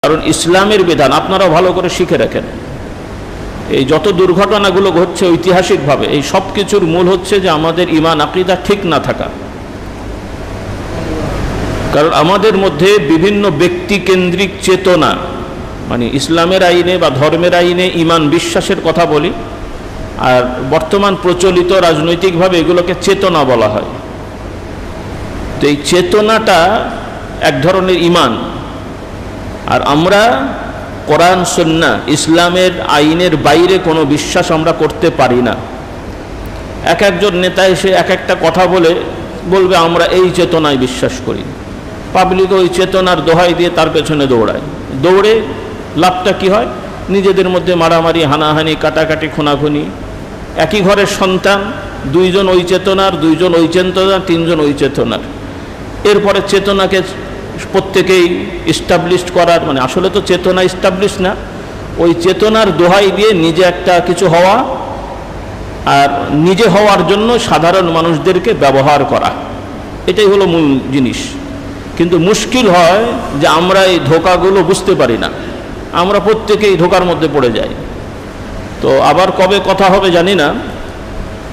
কারণ ইসলামের বিধান আপনারা ভালো করে শিখে রাখেন। এই যত দুর্ঘটনাগুলো ঘটছে ঐতিহাসিকভাবে, এই সব কিছুর মূল হচ্ছে যে আমাদের ঈমান আকীদা ঠিক না থাকা। কারণ আমাদের মধ্যে বিভিন্ন ব্যক্তিকেন্দ্রিক চেতনা, মানে ইসলামের আইনে বা ধর্মের আইনে ঈমান বিশ্বাসের কথা বলি, আর বর্তমান প্রচলিত রাজনৈতিকভাবে এগুলোকে চেতনা বলা হয়। তো এই চেতনাটা এক ধরনের ঈমান, আর আমরা কোরআন সুন্নাহ ইসলামের আইনের বাইরে কোনো বিশ্বাস আমরা করতে পারি না। এক একজন নেতা এসে এক একটা কথা বলবে আমরা এই চেতনায় বিশ্বাস করি, পাবলিক ওই চেতনার দোহাই দিয়ে তার পেছনে দৌড়ায়। দৌড়ে লাভটা কি হয়? নিজেদের মধ্যে মারামারি, হানাহানি, কাটাকাটি, খুনাখুনি। একই ঘরের সন্তান, দুইজন ওই চেতনার, দুইজন ওই চেতনার, তিনজন ওই চেতনার। এরপরে চেতনাকে প্রত্যেকেই ইস্টাবলিশ করার, মানে আসলে তো চেতনা ইস্টাবলিশ না, ওই চেতনার দোহাই দিয়ে নিজে একটা কিছু হওয়া, আর নিজে হওয়ার জন্য সাধারণ মানুষদেরকে ব্যবহার করা, এটাই হলো মূল জিনিস। কিন্তু মুশকিল হয় যে আমরা এই ধোঁকাগুলো বুঝতে পারি না, আমরা প্রত্যেকেই ধোঁকার মধ্যে পড়ে যাই। তো আবার কবে কথা হবে জানি না,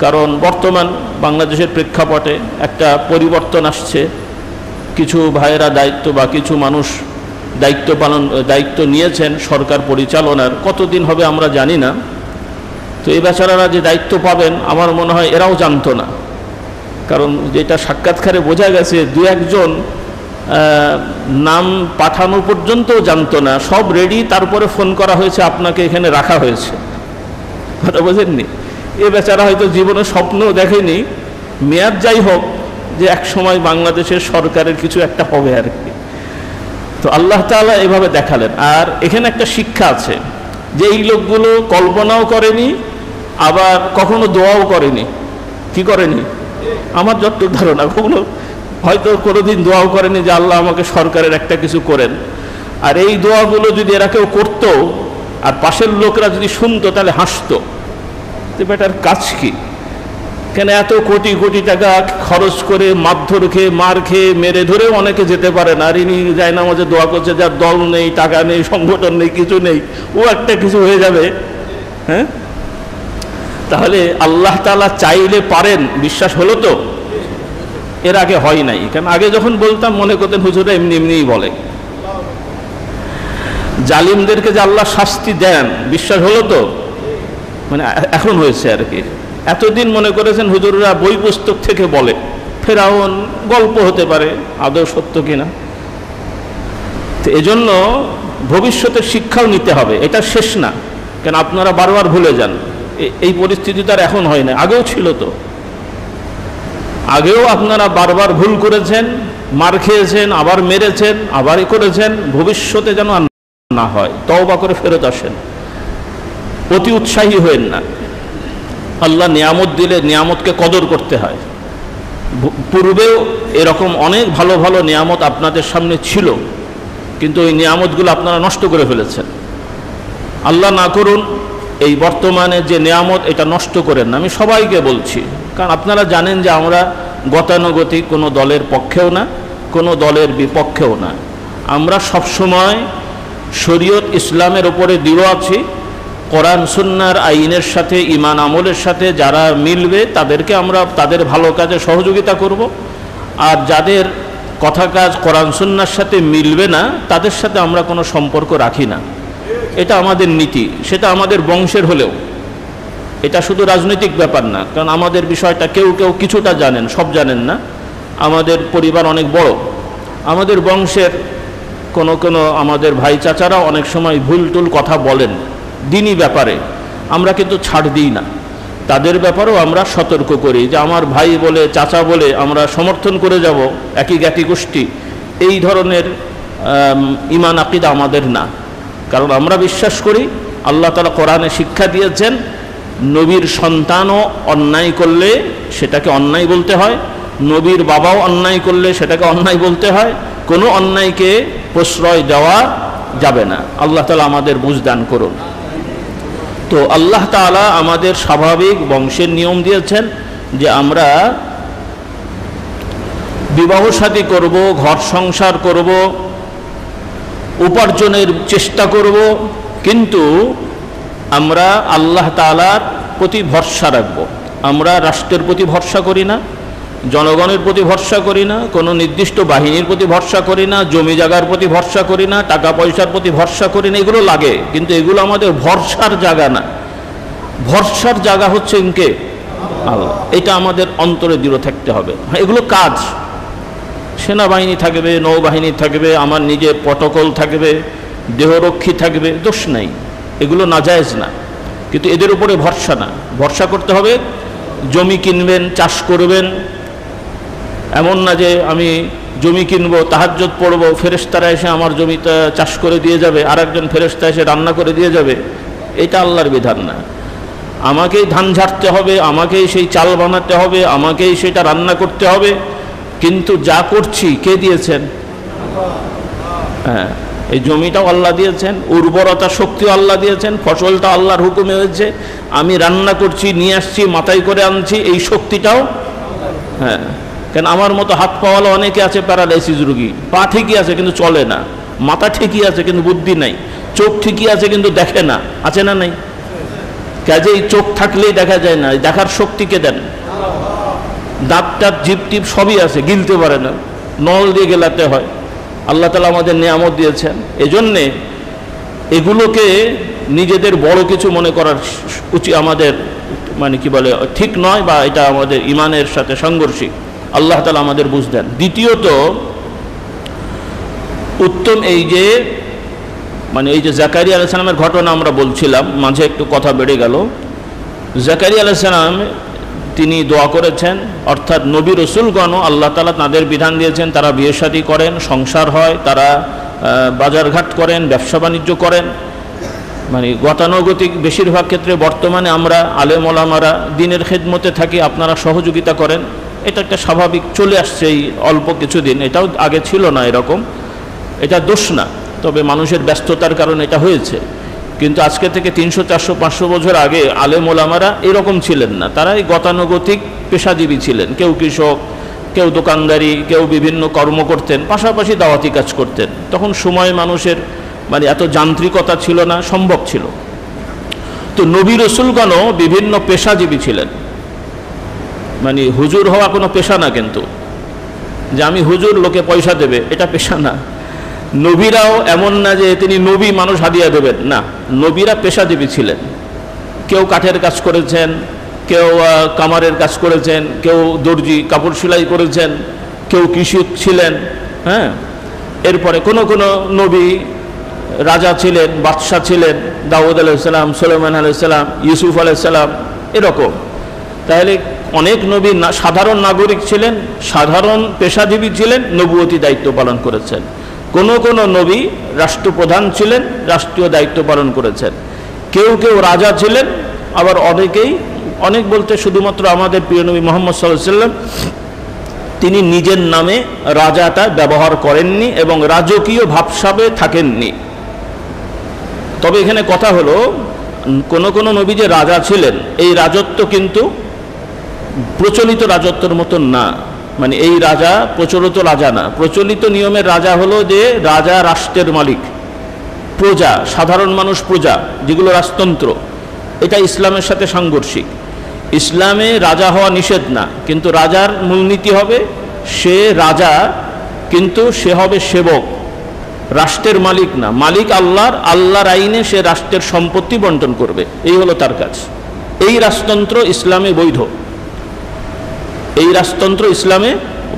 কারণ বর্তমান বাংলাদেশের প্রেক্ষাপটে একটা পরিবর্তন আসছে। কিছু ভাইয়েরা দায়িত্ব বা কিছু মানুষ দায়িত্ব নিয়েছেন সরকার পরিচালনার, কতদিন হবে আমরা জানি না। তো এই বেচারারা যে দায়িত্ব পাবেন আমার মনে হয় এরাও জানতো না, কারণ যেটা সাক্ষাৎকারে বোঝা গেছে দু একজন নাম পাঠানো পর্যন্ত জানতো না, সব রেডি, তারপরে ফোন করা হয়েছে আপনাকে এখানে রাখা হয়েছে। কথা বোঝেননি? এ বেচারা হয়তো জীবনে স্বপ্নও দেখেনি, মেয়াদ যাই হোক, যে এক সময় বাংলাদেশের সরকারের কিছু একটা হবে আর কি। তো আল্লাহ তাআলা এভাবে দেখালেন। আর এখানে একটা শিক্ষা আছে যে এই লোকগুলো কল্পনাও করেনি, আবার কখনো দোয়াও করেনি। কি করেনি? আমার যতটুকু ধারণা, কখনো হয়তো কোনোদিন দোয়াও করেনি যে আল্লাহ আমাকে সরকারের একটা কিছু করেন। আর এই দোয়াগুলো যদি এরা কেউ করতো আর পাশের লোকরা যদি শুনতো তাহলে হাসতো, তো বেটার কাজ কি? কেন এত কোটি কোটি টাকা খরচ করে মারধর খেয়ে, মার খেয়ে, মেরে ধরেও অনেকে যেতে পারে না, আর ইনি যায় না, আমাদের দোয়া করছে যার দল নেই, টাকা নেই, সংগঠন নেই, কিছু নেই, ও একটা কিছু হয়ে যাবে। হ্যাঁ, তাহলে আল্লাহ তাআলা চাইলে পারেন, বিশ্বাস হলো তো? এর আগে হয় নাই। কারণ আগে যখন বলতাম মনে করতেন হুজুরা এমনি এমনিই বলে। জালিমদেরকে যে আল্লাহ শাস্তি দেন, বিশ্বাস হলো তো? মানে এখন হয়েছে আর কি। এতদিন মনে করেছেন হুজুররা বই পুস্তক থেকে বলে, ফেরাউন গল্প হতে পারে, আদৌ সত্য কিনা। তো এজন্য ভবিষ্যতের শিক্ষাও নিতে হবে, এটা শেষ না। কেন আপনারা বারবার ভুলে যান, এই পরিস্থিতি তার এখন হয় না, আগেও ছিল তো। আগেও আপনারা বারবার ভুল করেছেন, মার খেয়েছেন, আবার মেরেছেন, আবারই করেছেন। ভবিষ্যতে যেন না হয়, তওবা করে ফেরত আসেন, অতি উৎসাহী হয়েন না। আল্লাহ নিয়ামত দিলে নিয়ামতকে কদর করতে হয়। পূর্বেও এরকম অনেক ভালো ভালো নিয়ামত আপনাদের সামনে ছিল, কিন্তু ওই নিয়ামতগুলো আপনারা নষ্ট করে ফেলেছেন। আল্লাহ না করুন এই বর্তমানে যে নিয়ামত, এটা নষ্ট করেন না, আমি সবাইকে বলছি। কারণ আপনারা জানেন যে আমরা গতানুগতিক কোনো দলের পক্ষেও না, কোনো দলের বিপক্ষেও না। আমরা সবসময় শরীয়ত ইসলামের ওপরে দৃঢ় আছি। কোরআন সুন্নাহর আইনের সাথে, ঈমান আমলের সাথে যারা মিলবে তাদেরকে আমরা তাদের ভালো কাজে সহযোগিতা করব, আর যাদের কথা কাজ কোরআন সুন্নাহর সাথে মিলবে না তাদের সাথে আমরা কোনো সম্পর্ক রাখি না। এটা আমাদের নীতি, সেটা আমাদের বংশের হলেও। এটা শুধু রাজনৈতিক ব্যাপার না, কারণ আমাদের বিষয়টা কেউ কেউ কিছুটা জানেন, সব জানেন না। আমাদের পরিবার অনেক বড়, আমাদের বংশের কোনো আমাদের ভাই চাচারা অনেক সময় ভুল টুল কথা বলেন দিনই ব্যাপারে, আমরা কিন্তু ছাড় দিই না। তাদের ব্যাপারেও আমরা সতর্ক করি যে আমার ভাই বলে, চাচা বলে আমরা সমর্থন করে যাব, একই জ্ঞাতি গোষ্ঠী, এই ধরনের ঈমান আকীদা আমাদের না। কারণ আমরা বিশ্বাস করি আল্লাহ তাআলা কোরআনে শিক্ষা দিয়েছেন, নবীর সন্তানও অন্যায় করলে সেটাকে অন্যায় বলতে হয়, নবীর বাবাও অন্যায় করলে সেটাকে অন্যায় বলতে হয়, কোনো অন্যায়কে প্রশ্রয় দেওয়া যাবে না। আল্লাহ তাআলা আমাদের বুঝদান করুন। তো আল্লাহ তাআলা আমাদের স্বাভাবিক বংশের নিয়ম দিয়েছেন যে আমরা বিবাহ শাদী করব, ঘর সংসার করব, উপার্জনের চেষ্টা করব, কিন্তু আমরা আল্লাহ তাআলার প্রতি ভরসা রাখব। আমরা রাষ্ট্রের প্রতি ভরসা করি না, জনগণের প্রতি ভরসা করি না, কোনো নির্দিষ্ট বাহিনীর প্রতি ভরসা করি না, জমি জায়গার প্রতি ভরসা করি না, টাকা পয়সার প্রতি ভরসা করি না। এগুলো লাগে, কিন্তু এগুলো আমাদের ভরসার জায়গা না। ভরসার জায়গা হচ্ছে ইনকে আল্লাহ। এটা আমাদের অন্তরে দৃঢ় থাকতে হবে। এগুলো কাজ, সেনাবাহিনী থাকবে, নৌবাহিনী থাকবে, আমার নিজের প্রটোকল থাকবে, দেহরক্ষী থাকবে, দোষ নাই, এগুলো নাজায়েজ না, কিন্তু এদের উপরে ভরসা না। ভরসা করতে হবে, জমি কিনবেন, চাষ করবেন, এমন না যে আমি জমি কিনবো, তাহাজ্জুদ পড়বো, ফেরেশতারা এসে আমার জমিটা চাষ করে দিয়ে যাবে, আর একজন ফেরেশতা এসে রান্না করে দিয়ে যাবে। এটা আল্লাহর বিধান না। আমাকেই ধান ঝাড়তে হবে, আমাকেই সেই চাল বানাতে হবে, আমাকেই সেটা রান্না করতে হবে, কিন্তু যা করছি কে দিয়েছেন? হ্যাঁ, এই জমিটাও আল্লাহ দিয়েছেন, উর্বরতা শক্তিও আল্লাহ দিয়েছেন, ফসলটা আল্লাহর হুকুমে হয়েছে, আমি রান্না করছি, নিয়ে আসছি, মাথায় করে আনছি, এই শক্তিটাও। হ্যাঁ, কেন আমার মতো হাত পাওয়ালা অনেকে আছে প্যারালাইসিস রোগী, পা ঠিকই আছে কিন্তু চলে না, মাথা ঠিকই আছে কিন্তু বুদ্ধি নাই, চোখ ঠিকই আছে কিন্তু দেখে না, আছে না নাই? কাজেই চোখ থাকলেই দেখা যায় না, দেখার শক্তিকে দেন। দাঁত টাত জিভ টিপ সবই আছে, গিলতে পারে না, নল দিয়ে গেলাতে হয়। আল্লাহ তাআলা আমাদের নিয়ামত দিয়েছেন, এজন্যে এগুলোকে নিজেদের বড় কিছু মনে করার উচিত আমাদের, মানে কি বলে, ঠিক নয়, বা এটা আমাদের ইমানের সাথে সাংঘর্ষিক। আল্লাহ তাআলা আমাদের বুঝ দেন। দ্বিতীয়ত, উত্তম এই যে মানে এই যে জাকারিয়া আলাইহিস সালামের ঘটনা আমরা বলছিলাম, মাঝে একটু কথা বেড়ে গেল। জাকারিয়া আলাইহিস সালাম তিনি দোয়া করেছেন, অর্থাৎ নবী রসুলগণও আল্লাহ তাআলা তাদের বিধান দিয়েছেন, তারা বিয়ে শাদী করেন, সংসার হয়, তারা বাজারঘাট করেন, ব্যবসা বাণিজ্য করেন। মানে গতানুগতিক বেশিরভাগ ক্ষেত্রে বর্তমানে আমরা আলেম ওলামারা দিনের খেদমতে থাকি, আপনারা সহযোগিতা করেন, এটা একটা স্বাভাবিক চলে আসছে এই অল্প কিছুদিন। এটাও আগে ছিল না এরকম, এটা দোষ না, তবে মানুষের ব্যস্ততার কারণে এটা হয়েছে। কিন্তু আজকে থেকে 300, 400, 500 বছর আগে আলেম ওলামারা এরকম ছিলেন না, তারা এই গতানুগতিক পেশাজীবী ছিলেন। কেউ কৃষক, কেউ দোকানদারি, কেউ বিভিন্ন কর্ম করতেন, পাশাপাশি দাওয়াতি কাজ করতেন। তখন সময় মানুষের মানে এত যান্ত্রিকতা ছিল না, সম্ভব ছিল। তো নবী রসুলগণও বিভিন্ন পেশাজীবী ছিলেন। মানে হুজুর হওয়া কোনো পেশা না, কিন্তু যে আমি হুজুর লোকে পয়সা দেবে এটা পেশা না। নবীরাও এমন না যে তিনি নবী মানুষ হাদিয়া দেবেন, না, নবীরা পেশাজীবী ছিলেন। কেউ কাঠের কাজ করেছেন, কেউ কামারের কাজ করেছেন, কেউ দর্জি কাপড় সেলাই করেছেন, কেউ কৃষক ছিলেন। হ্যাঁ, এরপরে কোনো কোনো নবী রাজা ছিলেন, বাদশাহ ছিলেন, দাউদ আলাইহিস সালাম, সুলাইমান আলাইহিস সালাম, ইউসুফ আলাইহিস সালাম, এরকম। তাহলে অনেক নবী সাধারণ নাগরিক ছিলেন, সাধারণ পেশাজীবী ছিলেন, নবুয়তি দায়িত্ব পালন করেছেন। কোনো কোনো নবী রাষ্ট্রপ্রধান ছিলেন, রাষ্ট্রীয় দায়িত্ব পালন করেছেন। কেউ কেউ রাজা ছিলেন, আবার অনেকেই, অনেক বলতে শুধুমাত্র আমাদের প্রিয় নবী মুহাম্মদ সাল্লাল্লাহু আলাইহি ওয়াসাল্লাম, তিনি নিজের নামে রাজাটা ব্যবহার করেননি এবং রাজকীয় ভাবসাবে থাকেননি। তবে এখানে কথা হলো, কোন কোন নবী যে রাজা ছিলেন, এই রাজত্ব কিন্তু প্রচলিত রাজত্বের মতন না। মানে এই রাজা প্রচলিত রাজা না। প্রচলিত নিয়মের রাজা হলো যে রাজা রাষ্ট্রের মালিক, প্রজা সাধারণ মানুষ প্রজা, যেগুলো রাজতন্ত্র। এটা ইসলামের সাথে সাংঘর্ষিক। ইসলামে রাজা হওয়া নিষেধ না, কিন্তু রাজার মূলনীতি হবে সে রাজা, কিন্তু সে হবে সেবক, রাষ্ট্রের মালিক না। মালিক আল্লাহর, আল্লাহর আইনে সে রাষ্ট্রের সম্পত্তি বন্টন করবে, এই হলো তার কাজ। এই রাজতন্ত্র ইসলামে বৈধ, এই রাজতন্ত্র ইসলামে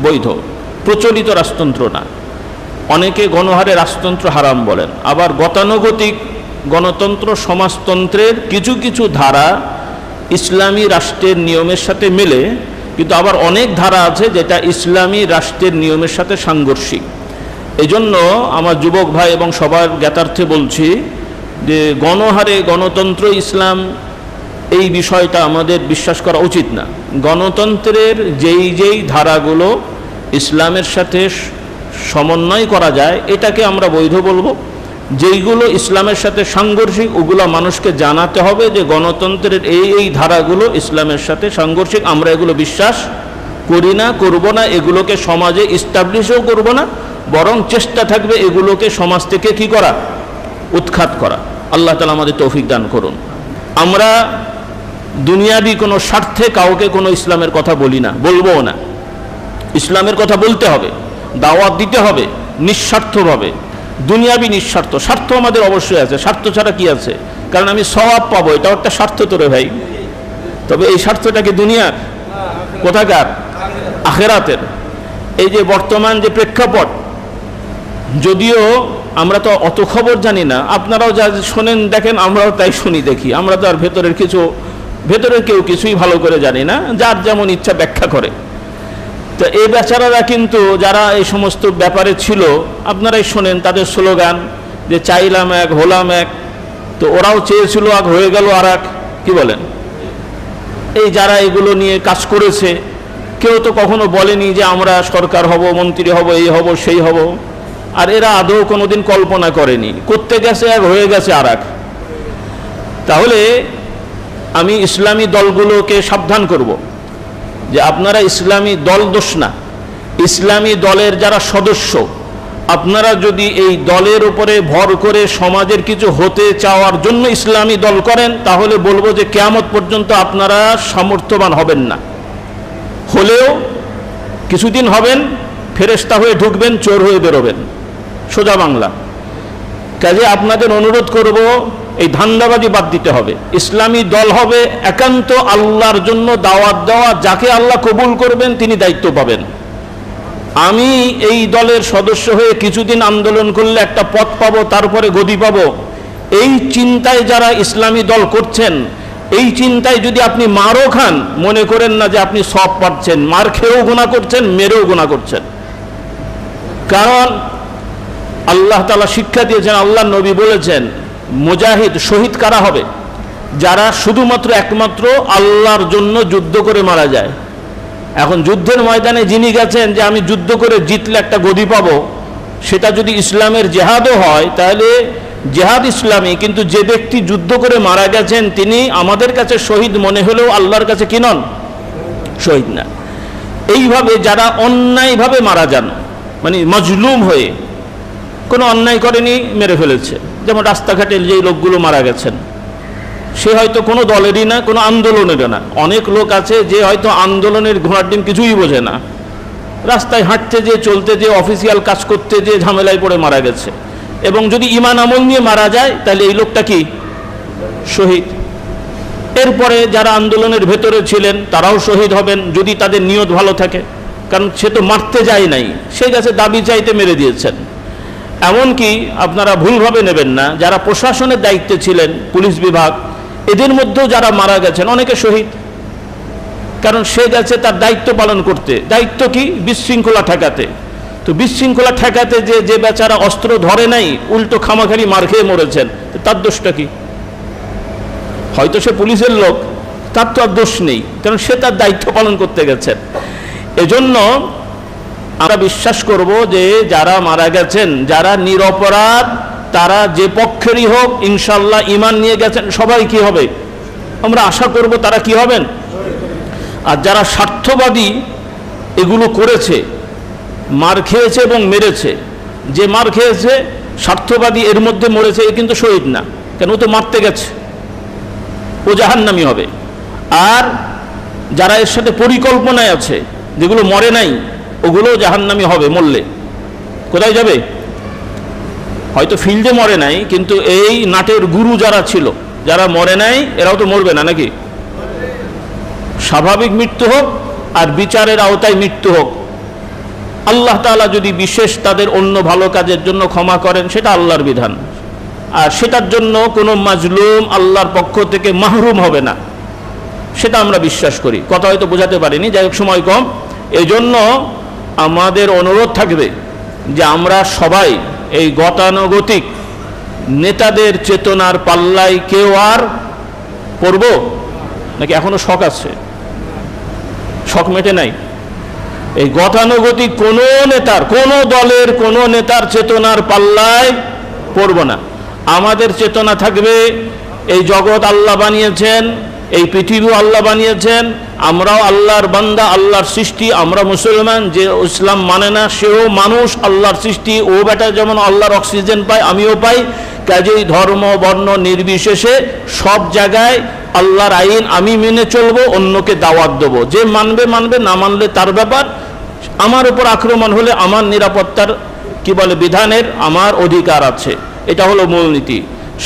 বৈধ, প্রচলিত রাজতন্ত্র না। অনেকে গণহারে রাজতন্ত্র হারাম বলেন, আবার গতানুগতিক গণতন্ত্র সমাজতন্ত্রের কিছু কিছু ধারা ইসলামী রাষ্ট্রের নিয়মের সাথে মেলে, কিন্তু আবার অনেক ধারা আছে যেটা ইসলামী রাষ্ট্রের নিয়মের সাথে সাংঘর্ষিক। এজন্য আমার যুবক ভাই এবং সবার জ্ঞাতার্থে বলছি যে গণহারে গণতন্ত্র ইসলাম, এই বিষয়টা আমাদের বিশ্বাস করা উচিত না। গণতন্ত্রের যেই যেই ধারাগুলো ইসলামের সাথে সমন্বয় করা যায় এটাকে আমরা বৈধ বলবো। যেইগুলো ইসলামের সাথে সাংঘর্ষিক ওগুলো মানুষকে জানাতে হবে যে গণতন্ত্রের এই এই ধারাগুলো ইসলামের সাথে সাংঘর্ষিক, আমরা এগুলো বিশ্বাস করি না, করব না, এগুলোকে সমাজে ইস্টাবলিশও করব না, বরং চেষ্টা থাকবে এগুলোকে সমাজ থেকে কি করা, উৎখাত করা। আল্লাহ তাআলা আমাদের তৌফিক দান করুন। আমরা দুনিয়াবি কোনো স্বার্থে কাউকে কোনো ইসলামের কথা বলি না, বলবো না। ইসলামের কথা বলতে হবে, দাওয়াত দিতে হবে নিঃস্বার্থভাবে, দুনিয়াবি নিঃস্বার্থ। স্বার্থ আমাদের অবশ্যই আছে, স্বার্থ ছাড়া কি আছে? কারণ আমি সওয়াব পাবো, এটাও একটা স্বার্থ তো রে ভাই। তবে এই স্বার্থটা কি দুনিয়ার? কোথাকার? আখিরাতের। এই যে বর্তমান যে প্রেক্ষাপট, যদিও আমরা তো অত খবর জানি না, আপনারাও যা শোনেন দেখেন, আমরাও তাই শুনি দেখি, আমরা তো আর ভেতরের কেউ কিছুই ভালো করে জানি না, যার যেমন ইচ্ছা ব্যাখ্যা করে। তো এই বেচারারা কিন্তু যারা এই সমস্ত ব্যাপারে ছিল, আপনারাই শোনেন তাদের স্লোগান যে চাইলাম এক হলাম এক। তো ওরাও চেয়েছিল এক, হয়ে গেল আর এক। কি বলেন? এই যারা এগুলো নিয়ে কাজ করেছে, কেউ তো কখনো বলেনি যে আমরা সরকার হব, মন্ত্রী হব, এই হব সেই হব। আর এরা আদৌ কোনোদিন কল্পনা করেনি, করতে গেছে এক, হয়ে গেছে আর এক। তাহলে আমি ইসলামী দলগুলোকে সাবধান করব যে আপনারা ইসলামী দল দোষ না, ইসলামী দলের যারা সদস্য, আপনারা যদি এই দলের উপরে ভর করে সমাজের কিছু হতে চাওয়ার জন্য ইসলামী দল করেন, তাহলে বলবো যে কিয়ামত পর্যন্ত আপনারা সামর্থ্যবান হবেন না। হলেও কিছুদিন হবেন, ফেরেশতা হয়ে ঢুকবেন, চোর হয়ে বেরোবেন, সোজা বাংলা। কাজে আপনাদের অনুরোধ করব, এই ধান্দাবাজি বাদ দিতে হবে। ইসলামী দল হবে একান্ত আল্লাহর জন্য দাওয়াত দেওয়া, যাকে আল্লাহ কবুল করবেন তিনি দায়িত্ব পাবেন। আমি এই দলের সদস্য হয়ে কিছুদিন আন্দোলন করলে একটা পদ পাবো, তারপরে গদি পাবো, এই চিন্তায় যারা ইসলামী দল করছেন, এই চিন্তায় যদি আপনি মারও খান, মনে করেন না যে আপনি সব পাচ্ছেন। মার খেয়েও গুনাহ করছেন, মেরেও গুনাহ করছেন। কারণ আল্লাহ তাআলা শিক্ষা দিয়েছেন, আল্লাহ নবী বলেছেন, মুজাহিদ শহীদ কারা হবে? যারা শুধুমাত্র একমাত্র আল্লাহর জন্য যুদ্ধ করে মারা যায়। এখন যুদ্ধের ময়দানে যিনি গেছেন যে আমি যুদ্ধ করে জিতলে একটা গদি পাবো, সেটা যদি ইসলামের জেহাদও হয় তাহলে জেহাদ ইসলামী, কিন্তু যে ব্যক্তি যুদ্ধ করে মারা গেছেন তিনি আমাদের কাছে শহীদ মনে হলেও আল্লাহর কাছে কি নন? শহীদ না। এইভাবে যারা অন্যায়ভাবে মারা যান, মানে মজলুম হয়ে, কোনো অন্যায় করেনি, মেরে ফেলেছে, যেমন রাস্তাঘাটে যেই লোকগুলো মারা গেছেন, সে হয়তো কোনো দলেরই না, কোনো আন্দোলনেরও না। অনেক লোক আছে যে হয়তো আন্দোলনের ঘোড়ার ডিম কিছুই বোঝে না, রাস্তায় হাঁটতে যে, চলতে যে, অফিসিয়াল কাজ করতে যে ঝামেলায় পড়ে মারা গেছে। এবং যদি ঈমান আমল নিয়ে মারা যায় তাহলে এই লোকটা কি? শহীদ। এরপরে যারা আন্দোলনের ভেতরে ছিলেন তারাও শহীদ হবেন যদি তাদের নিয়ত ভালো থাকে, কারণ সে তো মারতে যায় নাই, সে গেছে দাবি চাইতে, মেরে দিয়েছেন। এমনকি আপনারা ভুলভাবে নেবেন না, যারা প্রশাসনের দায়িত্বে ছিলেন, পুলিশ বিভাগ, এদের মধ্যেও যারা মারা গেছেন অনেকে শহীদ, কারণ সে গেছে তার দায়িত্ব পালন করতে। দায়িত্ব কি? বিশৃঙ্খলা ঠেকাতে। তো বিশৃঙ্খলা ঠেকাতে যে বেচারা অস্ত্র ধরে নাই, উল্টো খামাখালি মার খেয়ে মরেছেন, তার দোষটা কি? হয়তো সে পুলিশের লোক, তার তো আর দোষ নেই, কারণ সে তার দায়িত্ব পালন করতে গেছেন। এজন্য আমরা বিশ্বাস করব যে যারা মারা গেছেন, যারা নিরপরাধ, তারা যে পক্ষেরই হোক, ইনশাল্লাহ ঈমান নিয়ে গেছেন, সবাই কি হবে? আমরা আশা করব তারা কি হবেন। আর যারা স্বার্থবাদী এগুলো করেছে, মার খেয়েছে এবং মেরেছে, যে মার খেয়েছে স্বার্থবাদী এর মধ্যে মরেছে, এ কিন্তু শহীদ না, কেন? ও তো মারতে গেছে, ও জাহান্নামী হবে। আর যারা এর সাথে পরিকল্পনায় আছে, যেগুলো মরে নাই, ওগুলো জাহান্নামী হবে মরলে। কোথায় যাবে? হয়তো ফিল্ডে মরে নাই, কিন্তু এই নাটের গুরু যারা ছিল, যারা মরে নাই, এরাও তো মরবে না নাকি? স্বাভাবিক মৃত্যু হোক আর বিচারের আওতায় মৃত্যু হোক, আল্লাহ তাআলা যদি বিশেষ তাদের অন্য ভালো কাজের জন্য ক্ষমা করেন, সেটা আল্লাহর বিধান। আর সেটার জন্য কোনো মাজলুম আল্লাহর পক্ষ থেকে মাহরুম হবে না, সেটা আমরা বিশ্বাস করি। কথা হয়তো বোঝাতে পারিনি, যাই হোক সময় কম। এই জন্য আমাদের অনুরোধ থাকবে যে আমরা সবাই এই গতানুগতিক নেতাদের চেতনার পাল্লায় কেউ আর পড়ব নাকি? এখনো শখ আছে, শখ মেটে নাই। এই গতানুগতিক কোনো নেতার, কোনো দলের, কোনো নেতার চেতনার পাল্লায় পড়ব না। আমাদের চেতনা থাকবে এই জগৎ আল্লাহ বানিয়েছেন, এই পৃথিবী আল্লাহ বানিয়েছেন, আমরাও আল্লাহর বান্দা, আল্লাহর সৃষ্টি, আমরা মুসলমান। যে ইসলাম মানে না সেও মানুষ, আল্লাহর সৃষ্টি। ও বেটা যেমন আল্লাহর অক্সিজেন পায়, আমিও পাই। কাজেই ধর্ম বর্ণ নির্বিশেষে সব জায়গায় আল্লাহর আইন আমি মেনে চলবো, অন্যকে দাওয়াত দেবো। যে মানবে মানবে, না মানলে তার ব্যাপার। আমার উপর আক্রমণ হলে আমার নিরাপত্তার বিধানের আমার অধিকার আছে। এটা হলো মূলনীতি।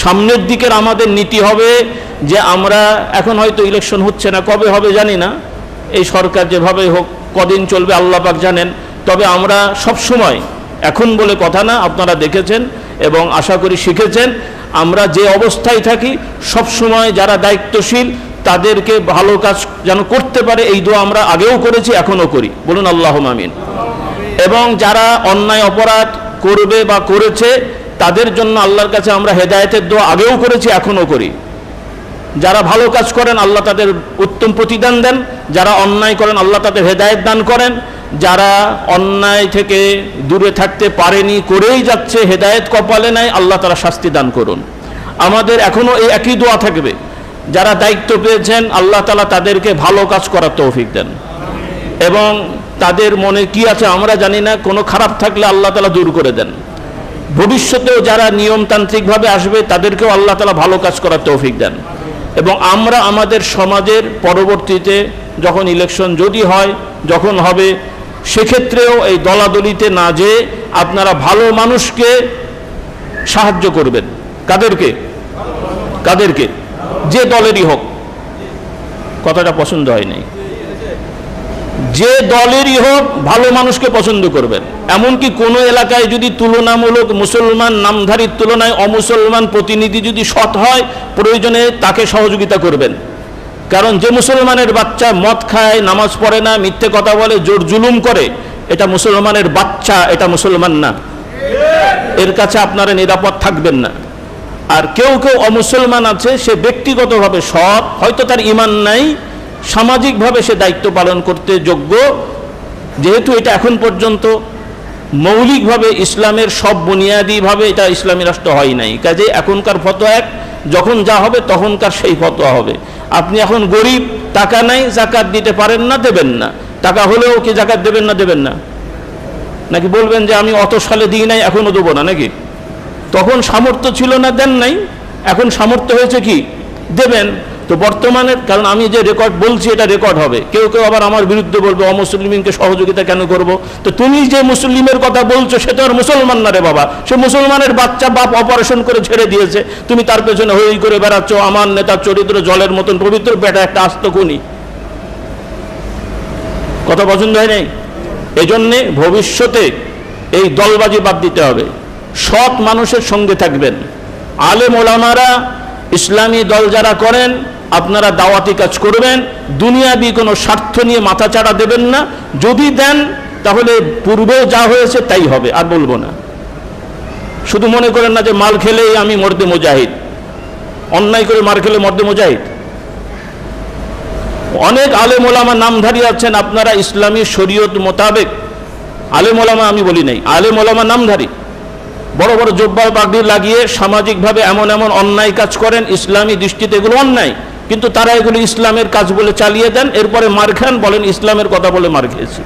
সামনের দিকের আমাদের নীতি হবে যে আমরা এখন হয়তো ইলেকশন হচ্ছে না, কবে হবে জানি না, এই সরকার যেভাবে হোক কদিন চলবে আল্লাহ পাক জানেন। তবে আমরা সব সময়, এখন বলে কথা না, আপনারা দেখেছেন এবং আশা করি শিখেছেন, আমরা যে অবস্থায় থাকি সব সময় যারা দায়িত্বশীল তাদেরকে ভালো কাজ যেন করতে পারে এই দোয়া আমরা আগেও করেছি, এখনও করি। বলুন আল্লাহুম্মা আমিন। এবং যারা অন্যায় অপরাধ করবে বা করেছে তাদের জন্য আল্লাহর কাছে আমরা হেদায়েতের দোয়া আগেও করেছি, এখনও করি। যারা ভালো কাজ করেন আল্লাহ তাদের উত্তম প্রতিদান দেন, যারা অন্যায় করেন আল্লাহ তাদের হেদায়েত দান করেন, যারা অন্যায় থেকে দূরে থাকতে পারেনি, করেই যাচ্ছে, হেদায়েত কপালে নাই, আল্লাহ তারা শাস্তি দান করুন। আমাদের এখনও এই একই দোয়া থাকবে। যারা দায়িত্ব পেয়েছেন আল্লাহ তাআলা তাদেরকে ভালো কাজ করার তৌফিক দেন, এবং তাদের মনে কি আছে আমরা জানি না, কোনো খারাপ থাকলে আল্লাহ তাআলা দূর করে দেন। ভবিষ্যতেও যারা নিয়মতান্ত্রিকভাবে আসবে তাদেরকেও আল্লাহ তাআলা ভালো কাজ করার তৌফিক দেন। এবং আমরা আমাদের সমাজের পরবর্তীতে যখন ইলেকশন যদি হয়, যখন হবে, সেক্ষেত্রেও এই দলাদলিতে না যেয়ে আপনারা ভালো মানুষকে সাহায্য করবেন। কাদেরকে? কাদেরকে? যে দলেরই হোক। কথাটা পছন্দ হয় নাই। যে দলেরই হোক ভালো মানুষকে পছন্দ করবেন। এমনকি কোনো এলাকায় যদি তুলনামূলক মুসলমান নামধারীর তুলনায় অমুসলমান প্রতিনিধি যদি সৎ হয়, প্রয়োজনে তাকে সহযোগিতা করবেন। কারণ যে মুসলমানের বাচ্চা মদ খায়, নামাজ পড়ে না, মিথ্যে কথা বলে, জোর জুলুম করে, এটা মুসলমানের বাচ্চা, এটা মুসলমান না। এর কাছে আপনারা নিরাপদ থাকবেন না। আর কেউ কেউ অমুসলমান আছে, সে ব্যক্তিগতভাবে সৎ, হয়তো তার ঈমান নাই, সামাজিকভাবে সে দায়িত্ব পালন করতে যোগ্য। যেহেতু এটা এখন পর্যন্ত মৌলিকভাবে ইসলামের সব বুনিয়াদিভাবে এটা ইসলামী রাষ্ট্র হয় নাই, কাজে এখনকার ফতোয়া এক, যখন যা হবে তখনকার সেই ফতোয়া হবে। আপনি এখন গরিব, টাকা নাই, যাকাত দিতে পারেন না, দেবেন না। টাকা হলেও কি যাকাত দেবেন না? দেবেন না। নাকি বলবেন যে আমি অত সালে দিই নাই, এখনো দেবো না? নাকি তখন সামর্থ্য ছিল না, দেন নাই, এখন সামর্থ্য হয়েছে কি দেবেন। তো বর্তমানে, কারণ আমি যে রেকর্ড বলছি এটা রেকর্ড হবে, কেউ কেউ আবার আমার বিরুদ্ধে বলবে অমুসলিমকে সহযোগিতা কেন করব। তো তুমি যে মুসলিমের কথা বলছো সে তো আর মুসলমান না রে বাবা, সে মুসলমানের বাচ্চা, বাপ অপারেশন করে ছেড়ে দিয়েছে, তুমি তার পেছনে হই করে বেড়াচ্ছ। আমার নেতার চরিত্র জলের মতন পবিত্র, বেটা একটা আস্ত খুনি। কথা পছন্দ হয় নাই। এজন্যে ভবিষ্যতে এই দলবাজি বাদ দিতে হবে, সৎ মানুষের সঙ্গে থাকবেন। আলেম ওলামারা, ইসলামী দল যারা করেন, আপনারা দাওয়াতি কাজ করবেন, দুনিয়াবি কোনো স্বার্থ নিয়ে মাথাচাড়া দেবেন না। যদি দেন তাহলে পূর্বেও যা হয়েছে তাই হবে, আর বলবো না। শুধু মনে করেন না যে মাল খেলেই আমি মর্দে মুজাহিদ, অন্যায় করে মার খেলে মর্দে মুজাহিদ। অনেক আলেম ওলামা নামধারী আছেন, আপনারা ইসলামী শরীয়ত মোতাবেক, আলেম ওলামা আমি বলি নাই, আলেম ওলামা নামধারী, বড় বড় জব্বা পাগড়ি লাগিয়ে সামাজিকভাবে এমন এমন অন্যায় কাজ করেন, ইসলামী দৃষ্টিতে এগুলো অন্যায়, কিন্তু তারা এগুলো ইসলামের কাজ বলে চালিয়ে দেন। এরপরে মার খান, বলেন ইসলামের কথা বলে মার খেয়েছি।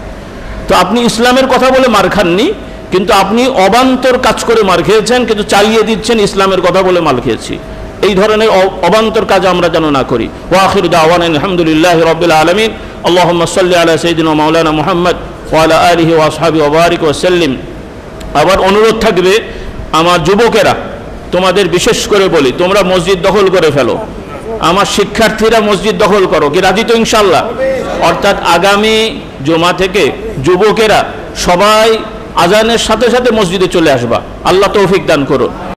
তো আপনি ইসলামের কথা বলে মার খাননি, কিন্তু আপনি অবান্তর কাজ করে মার খেয়েছেন, কিন্তু চালিয়ে দিচ্ছেন ইসলামের কথা বলে মার খেয়েছি। এই ধরনের অবান্তর কাজ আমরা যেন না করি। ওয়া আখিরু দাওয়ানা আলহামদুলিল্লাহি রাব্বিল আলামিন। আল্লাহুম্মা সাল্লি আলা সাইয়্যিদিনা মাওলানা মুহাম্মদ ওয়া আলা আলিহি ওয়া আসহাবিহি ওয়া বারিক ওয়া সাল্লিম। আবার অনুরোধ থাকবে, আমার যুবকেরা, তোমাদের বিশেষ করে বলি, তোমরা মসজিদ দখল করে ফেলো। আমার শিক্ষার্থীরা মসজিদ দখল করো, কি রাজি তো ইনশাআল্লাহ? অর্থাৎ আগামী জুমা থেকে যুবকেরা সবাই আজানের সাথে সাথে মসজিদে চলে আসবা। আল্লাহ তৌফিক দান করুন।